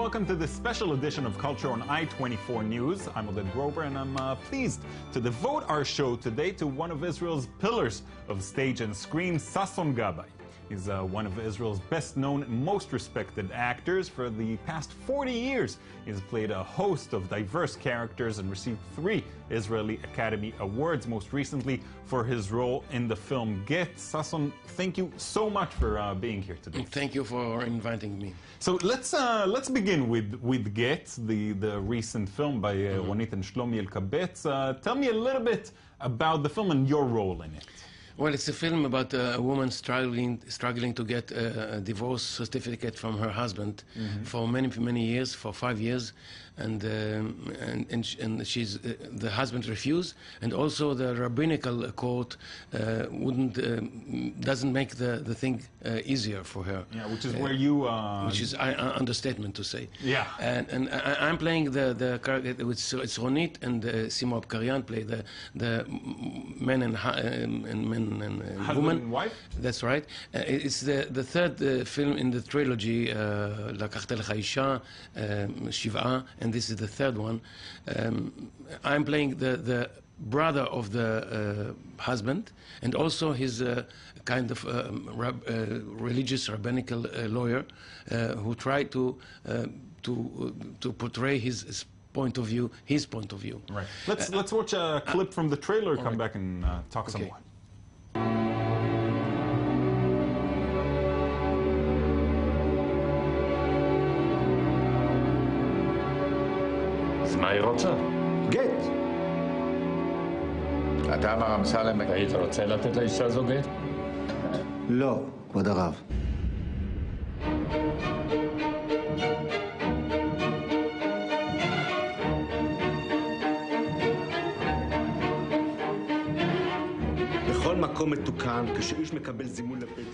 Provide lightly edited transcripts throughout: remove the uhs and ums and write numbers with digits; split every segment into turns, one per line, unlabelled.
welcome to this special edition of Culture on I-24 News. I'm Oded Grover, and I'm pleased to devote our show today to one of Israel's pillars of stage and screen, Sasson Gabai. He's one of Israel's best-known and most respected actors. For the past 40 years, he has played a host of diverse characters and received 3 Israeli Academy Awards, most recently for his role in the film GETT. Sasson, thank you so much for being here today.
Thank you for inviting me.
So let's begin with GETT, the recent film by Ronit and Shlomi Elkabetz. Tell me a little bit about the film and your role in it.
Well, it's a film about a woman struggling to get a divorce certificate from her husband for many years, for 5 years, and she's the husband refused, and also the rabbinical court doesn't make the thing easier for her.
Yeah, which is where you
which is understatement to say.
Yeah.
And I'm playing the character. It's Ronit and Simo Abkarian play the men and woman
and wife.
That's right. It's the third film in the trilogy, לקחת לך אישה, שבעה, and this is the third one. I'm playing the brother of the husband, and also his kind of religious rabbinical lawyer who tried to portray his point of view.
Right. Let's watch a clip from the trailer. Come back and talk some more.
אז מה היא רוצה?
גט. אתה אמר אמסלם...
היית רוצה לתת לאישה הזו גט?
לא, כבוד הרב.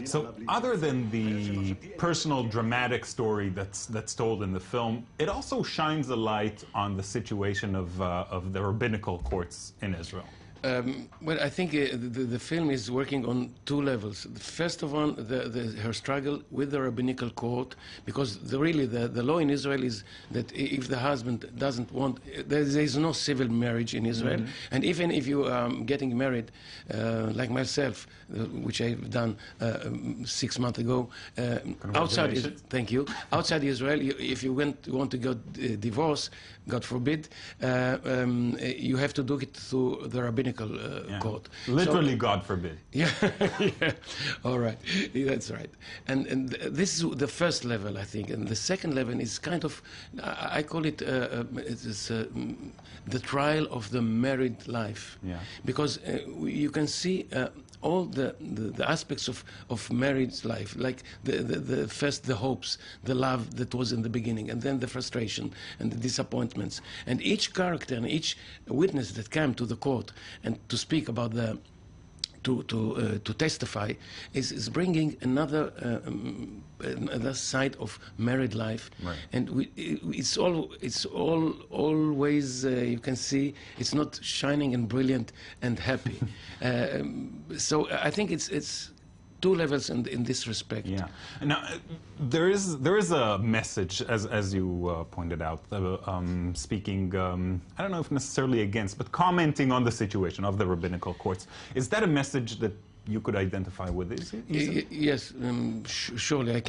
So, other than the personal dramatic story that's told in the film, it also shines a light on the situation of the rabbinical courts in Israel.
Well, I think the film is working on 2 levels. First of all, her struggle with the rabbinical court, because really the law in Israel is that if the husband doesn't want, there is no civil marriage in Israel, and even if you are getting married, like myself, which I've done 6 months ago, outside, thank you, outside Israel, if you want to get divorce, God forbid, you have to do it through the rabbinical court.
Literally, so, God forbid.
Yeah, yeah. All right, that's right. And this is the first level, I think. And the second level is kind of, I call it, the trial of the married life.
Yeah.
Because you can see all the aspects of marriage life, like the hopes, the love that was in the beginning, and then the frustration and the disappointments. And each character and each witness that came to the court and to speak about to testify is bringing another side of married life,
right.
And it's always you can see it's not shining and brilliant and happy. So I think it's 2 levels in this respect.
Yeah. Now, there is a message, as you pointed out, speaking, I don't know if necessarily against, but commenting on the situation of the rabbinical courts. Is that a message that you could identify with?
Yes, surely I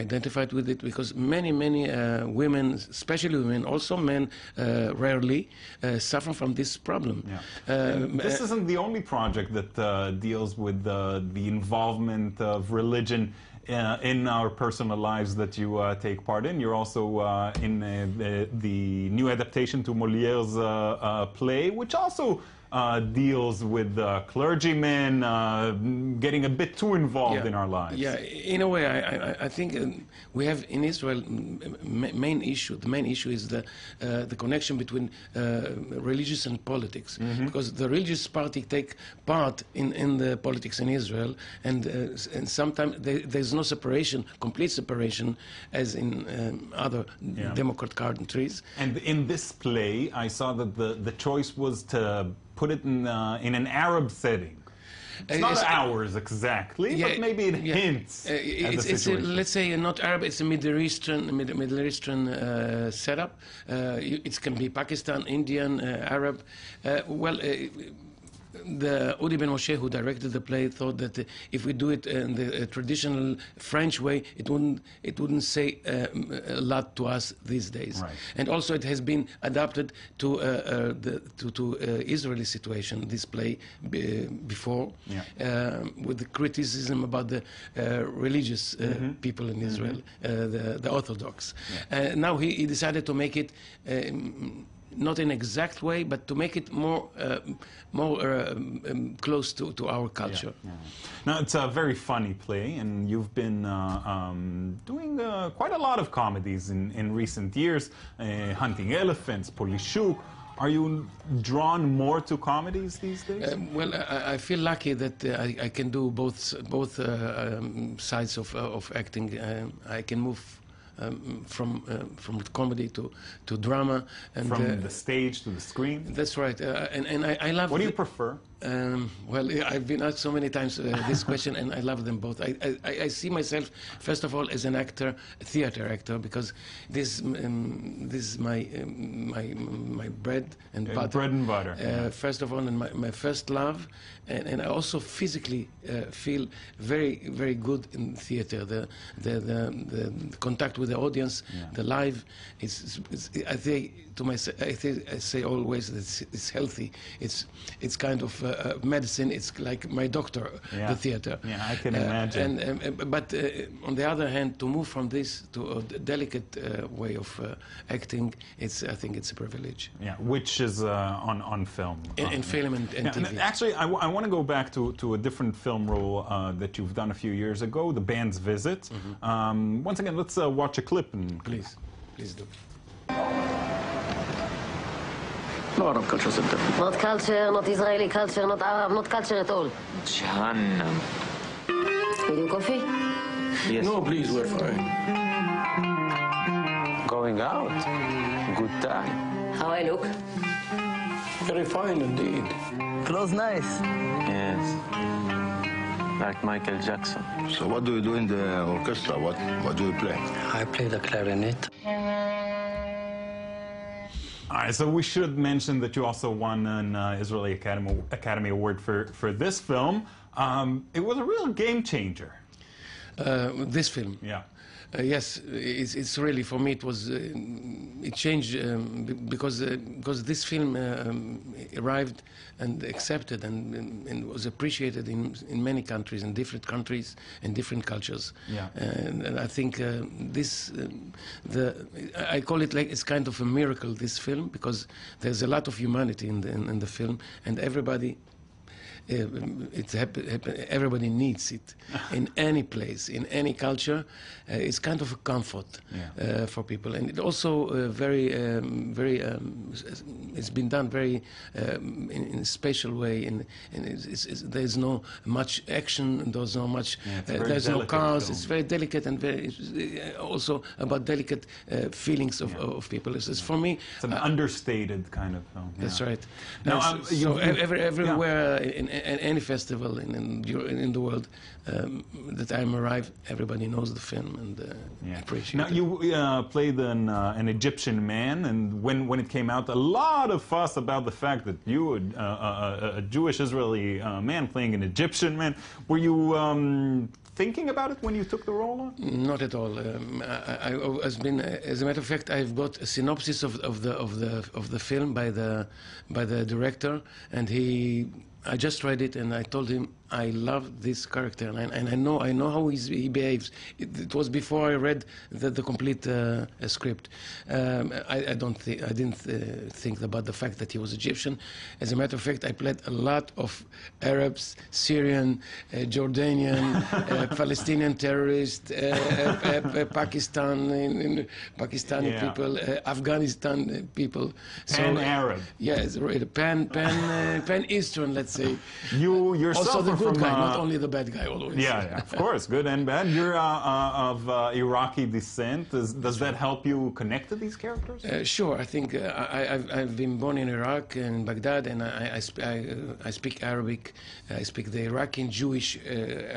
identified with it, because many women, especially women, also men, rarely suffer from this problem.
Yeah. This isn't the only project that deals with the involvement of religion in our personal lives that you take part in. You're also in the new adaptation to Moliere's play, which also deals with clergymen getting a bit too involved in our lives.
Yeah, in a way, I think we have in Israel the main issue is the connection between religious and politics, because the religious party take part in the politics in Israel, and sometimes there's no separation, complete separation, as in other democrat countries.
And in this play, I saw that the choice was to put it in an Arab setting. It's not hours exactly, but maybe it hints at the situation.
Let's say not Arab. It's a Middle Eastern setup. It can be Pakistan, Indian, Arab. The Udi Ben Moshe, who directed the play, thought that if we do it in the traditional French way, it wouldn't say a lot to us these days.
Right.
And also, it has been adapted to Israeli situation. This play before, with the criticism about the religious people in Israel, the Orthodox. Now he decided to make it. Not in exact way, but to make it more close to our culture.
Now, it's a very funny play, and you've been doing quite a lot of comedies in recent years, Hunting Elephants, Polishuk. Are you drawn more to comedies these days?
I feel lucky that I can do both sides of acting. I can move from comedy to drama, and
from the stage to the screen.
That's right, and I love.
What do you prefer?
I've been asked so many times this question, and I love them both. I see myself, first of all, as an actor, a theater actor, because this is my bread and butter.
Bread and butter.
First of all, and my first love, and I also physically feel very, very good in theater. The contact with the audience, the live. I say always that it's healthy. It's kind of medicine. It's like my doctor, the theater.
Yeah, I can imagine.
But on the other hand, to move from this to a delicate way of acting, I think it's a privilege.
Yeah, which is on film.
In film and TV.
And actually, I want to go back to a different film role that you've done a few years ago, The Band's Visit. Once again, let's watch a clip.
Please do.
No Arab culture center.
Not culture, not Israeli culture, not Arab, not culture at all.
Jahannam.
You do coffee?
Yes.
No, please, we're fine.
Going out. Good time.
How I look?
Very fine indeed.
Clothes nice.
Yes. Like Michael Jackson.
So what do you do in the orchestra? What do you play?
I play the clarinet.
All right, so we should mention that you also won an Israeli Academy Award for this film. It was a real game changer.
This film.
Yeah.
Yes, it's really, for me, it changed because this film arrived and accepted and was appreciated in many countries, in different countries and different cultures.
Yeah.
And I think I call it like it's kind of a miracle, this film, because there's a lot of humanity in the film, and everybody. Everybody needs it in any place, in any culture. It's kind of a comfort for people, and it also it's been done very in a special way. And there's no much action. There's no much. There's no cars. Film. It's very delicate and very also about delicate feelings of people. For me,
it's an understated kind of film.
That's right.
Now,
everywhere in any festival in the world that I'm arrived, everybody knows the film and appreciates it.
Now, you played an Egyptian man, and when it came out, a lot of fuss about the fact that you, a Jewish Israeli man playing an Egyptian man. Were you thinking about it when you took the role on?
Not at all. As a matter of fact, I've got a synopsis of the film by the director, and I just read it, and I told him I love this character, and I know how he behaves. It was before I read the complete script. I didn't think about the fact that he was Egyptian. As a matter of fact, I played a lot of Arabs, Syrian, Jordanian, Palestinian terrorists, Pakistani people, Afghanistan people.
Pan-Arab.
Yes, Pan-Eastern, let's let's say.
You yourself
Also the
are
good
from,
guy, not only the bad guy always.
yeah, of course, good and bad. You're of Iraqi descent. Does that help you connect to these characters?
Sure, I think I've been born in Iraq, in Baghdad, and I speak Arabic. I speak the Iraqi Jewish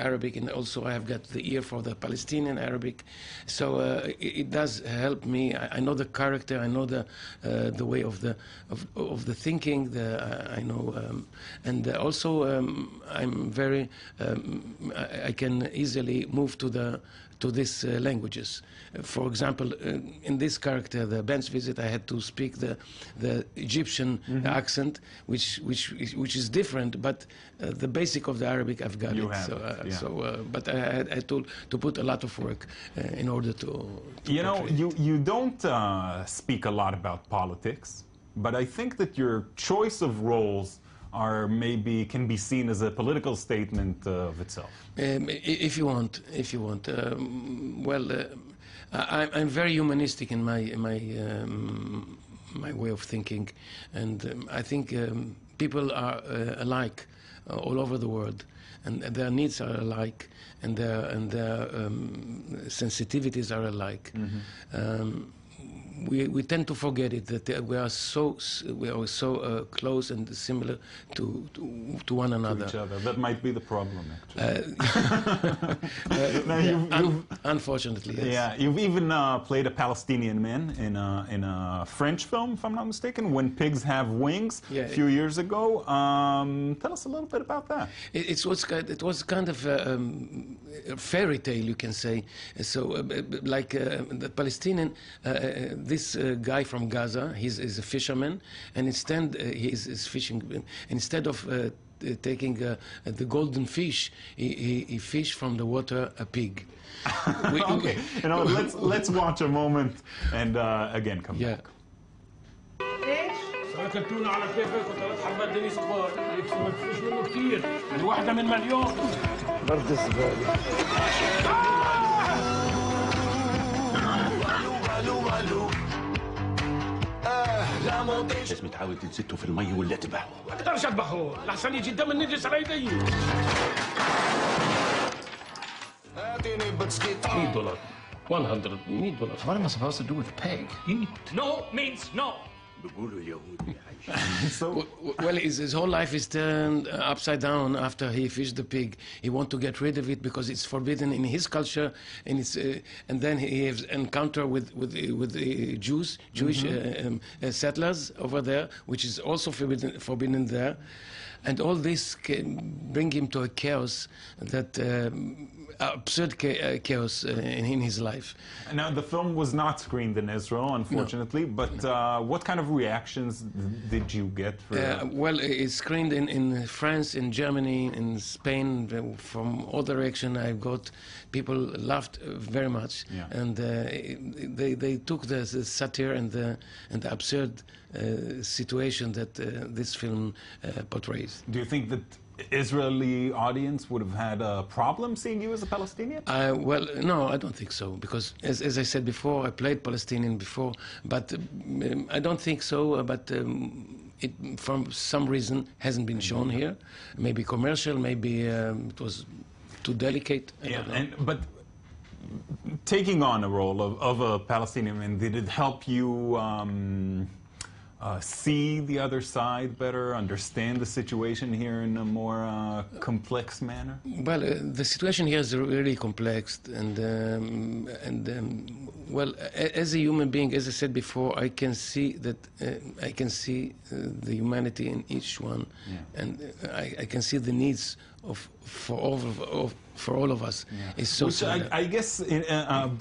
Arabic, and also I have got the ear for the Palestinian Arabic. So it does help me. I know the character. I know the way of the thinking. I know, and also I'm very. I can easily move to these languages. For example, in this character, the Ben's visit, I had to speak the Egyptian accent, which is different, but the basic of the Arabic I've got
You
it.
have
So,
it, yeah.
but I had to put a lot of work in order to
You know,
portray it.
you don't speak a lot about politics, but I think that your choice of roles can be seen as a political statement of itself.
If you want. I'm very humanistic in my way of thinking, and I think people are alike all over the world, and their needs are alike, and their sensitivities are alike. We tend to forget it, that we are so close and similar to one another.
To each other. That might be the problem, actually.
Unfortunately, yes.
Yeah, you've even played a Palestinian man in a French film, if I'm not mistaken, When Pigs Have Wings, a few years ago. Tell us a little bit about that.
It was kind of a fairy tale, you can say. So, like the Palestinian, this guy from Gaza, he's a fisherman, and instead he's fishing. Instead of taking the golden fish, he fished from the water a pig.
Okay, you know, let's watch a moment and again come back.
اكلتونا على كيفك وثلاث حبات دنيس كبار ما تفيش منه كثير يعني واحده من مليون
برد الزباله
لازم تحاول تنزته في المي ولا تذبحه.
ما اقدرش اذبحه لحسن يجي الدم النجس على يدي. $100 $100
What am I supposed to do with the pig?
Eat. No means no.
So,
well, his whole life is turned upside down after he fished the pig. He wants to get rid of it because it's forbidden in his culture, and and then he has encounter with the Jewish settlers over there, which is also forbidden there, and all this can bring him to a chaos, that absurd chaos in his life.
now, the film was not screened in Israel, unfortunately, but what kind of reactions did you get?
Well, it's screened in France, in Germany, in Spain. From all direction, I got people laughed very much, and they took the satire and the absurd situation that this film portrays.
Do you think that Israeli audience would have had a problem seeing you as a Palestinian?
Well, no, I don't think so, because as I said before, I played Palestinian before, but I don't think so, but it, for some reason, hasn't been shown here. Maybe commercial, maybe it was too delicate.
But taking on a role of a Palestinian man, did it help you see the other side better, understand the situation here in a more complex manner?
Well, the situation here is really complex, and well, as a human being, as I said before, I can see that I can see the humanity in each one, and I can see the needs for all of us. It's so
Which I guess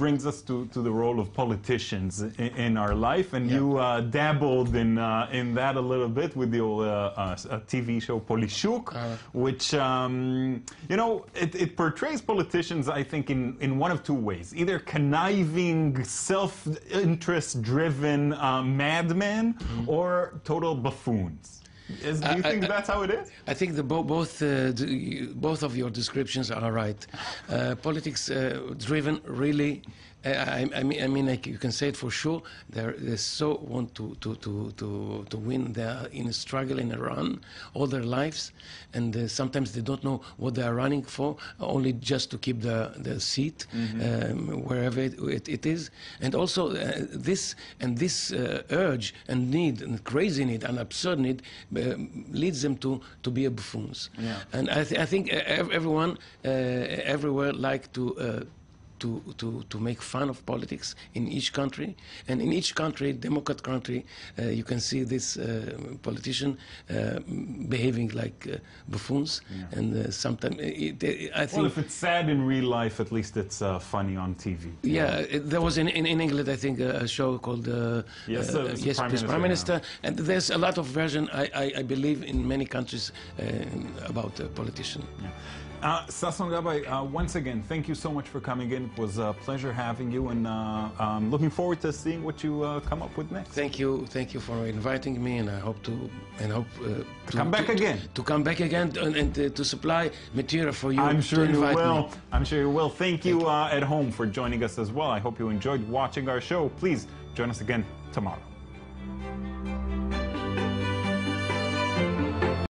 brings us to the role of politicians in our life, and you dabbled in that a little bit with the old TV show Polishuk, which you know, it portrays politicians, I think, in one of two ways: either conniving, self-interest-driven madmen, or total buffoons. Do you think that's how it is?
I think both of your descriptions are right. Politics driven really I mean, like you can say it for sure. They so want to win. They are in a struggle, in a run, all their lives, and sometimes they don't know what they are running for, only just to keep the seat wherever it is. And also this urge and need, and crazy need, and absurd need, leads them to be buffoons.
Yeah.
And I think everyone everywhere like to make fun of politics in each country, and in each country, democrat country, you can see this politician behaving like buffoons, and sometimes I think.
Well, if it's sad in real life, at least it's funny on TV.
Yeah, there was in England, I think, a show called
Yes,
Prime Minister, and there's a lot of version, I believe, in many countries about a politician.
Yeah. Sasson Gabai, once again, thank you so much for coming in. It was a pleasure having you, and I'm looking forward to seeing what you come up with next.
Thank you for inviting me, and I hope to
come back again.
To come back again and to supply material for you.
I'm sure you will.
Me.
I'm sure you will. Thank you at home for joining us as well. I hope you enjoyed watching our show. Please join us again tomorrow.